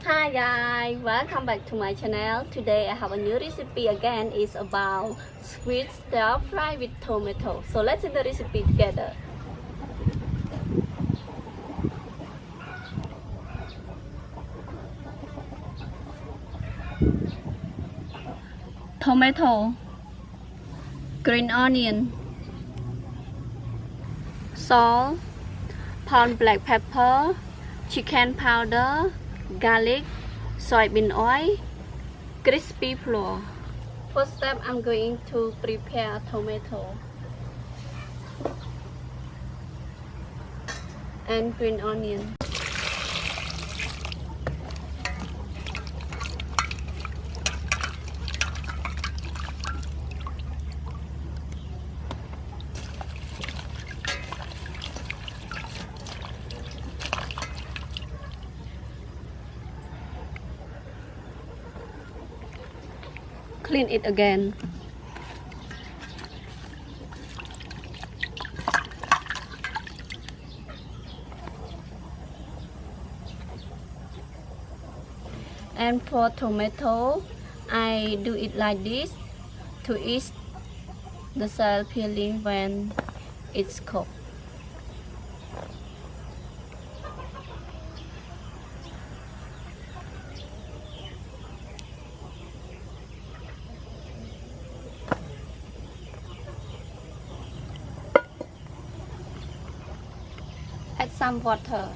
Hi guys, welcome back to my channel. Today I have a new recipe again. It's about squid stir fry with tomato. So let's see the recipe together. Tomato, green onion, salt, pound black pepper, chicken powder, garlic, soybean oil, crispy flour. First step, I'm going to prepare tomato and green onion. Clean it again. And for tomato, I do it like this to ease the cell peeling when it's cooked. Add some water.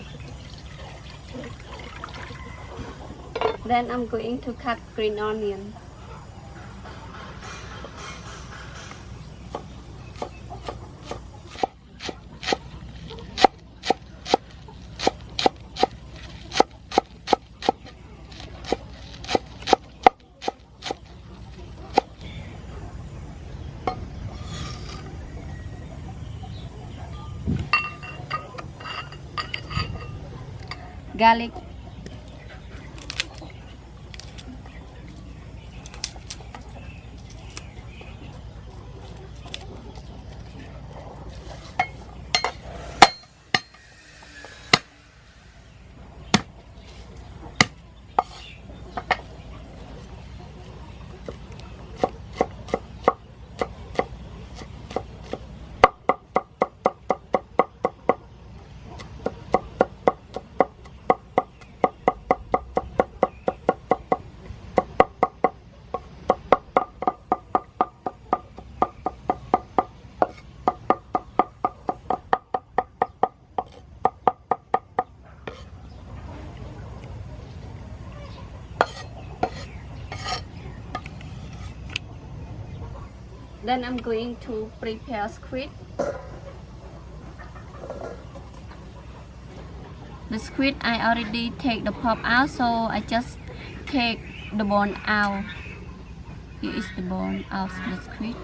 Then I'm going to cut green onion. Garlic, then I'm going to prepare squid. The squid I already take the pulp out, so I just take the bone out. Here is the bone of the squid.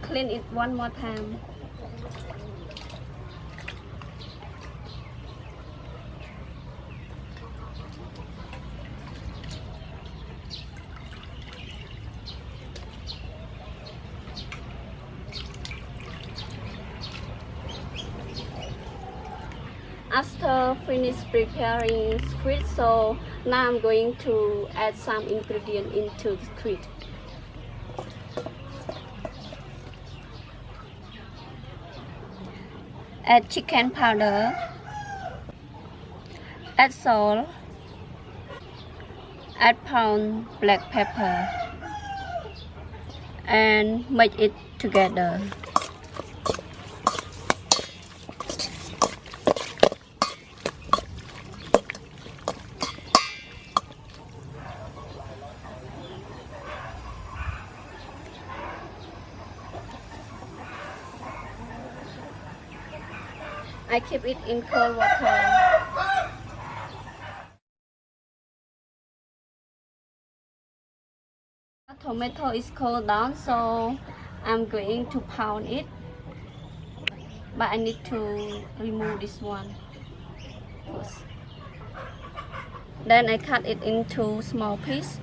Clean it one more time. After finish preparing squid, so now I'm going to add some ingredient into the squid. Add chicken powder, add salt, add pound black pepper, and make it together. I keep it in cold water. Tomato is cooled down, so I'm going to pound it. But I need to remove this one first. Then I cut it into small pieces.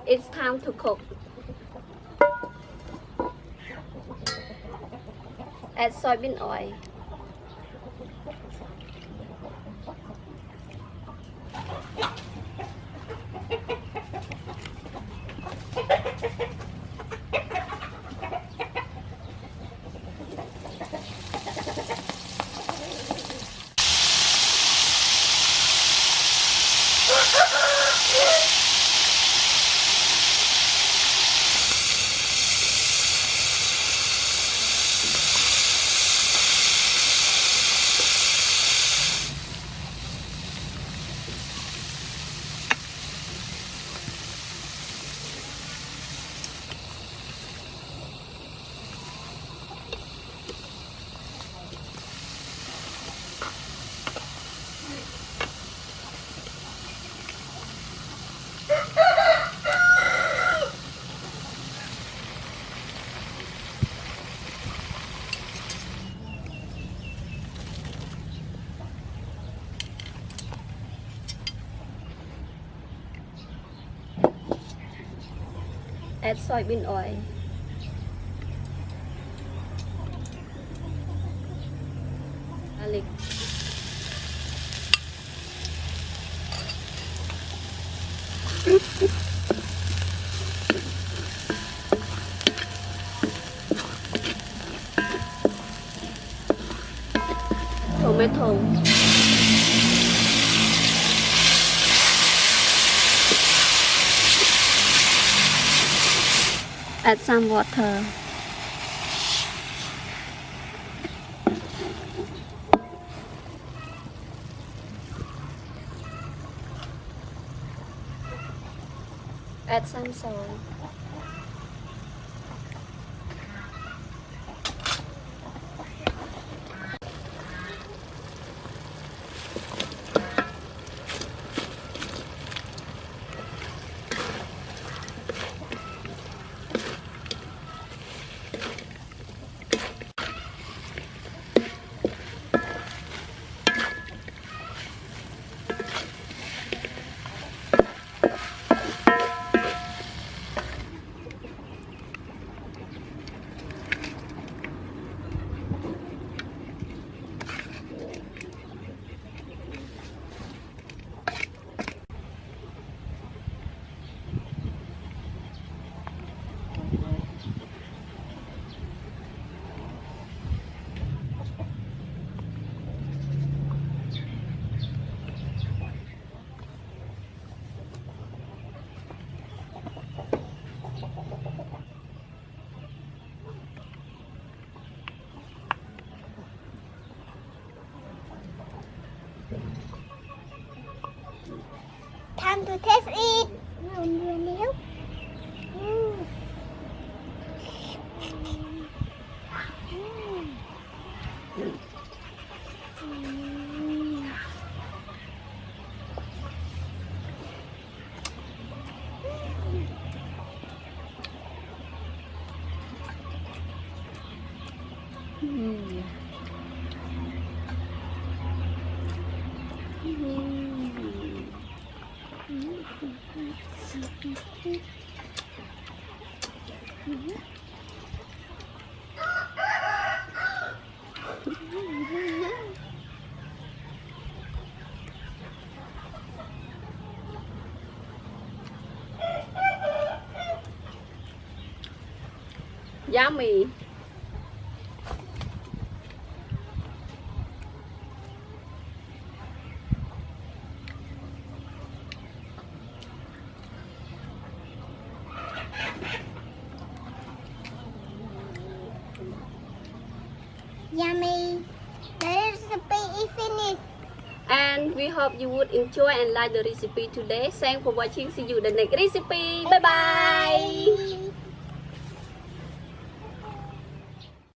It's time to cook. Add soybean oil. Add soybean oil. Garlic. Tomato. Add some water. Add some salt. Time to taste it. Nhiều. Yummy. Yummy. The recipe is finished. and we hope you would enjoy and like the recipe today. Thanks for watching. See you the next recipe. Bye bye.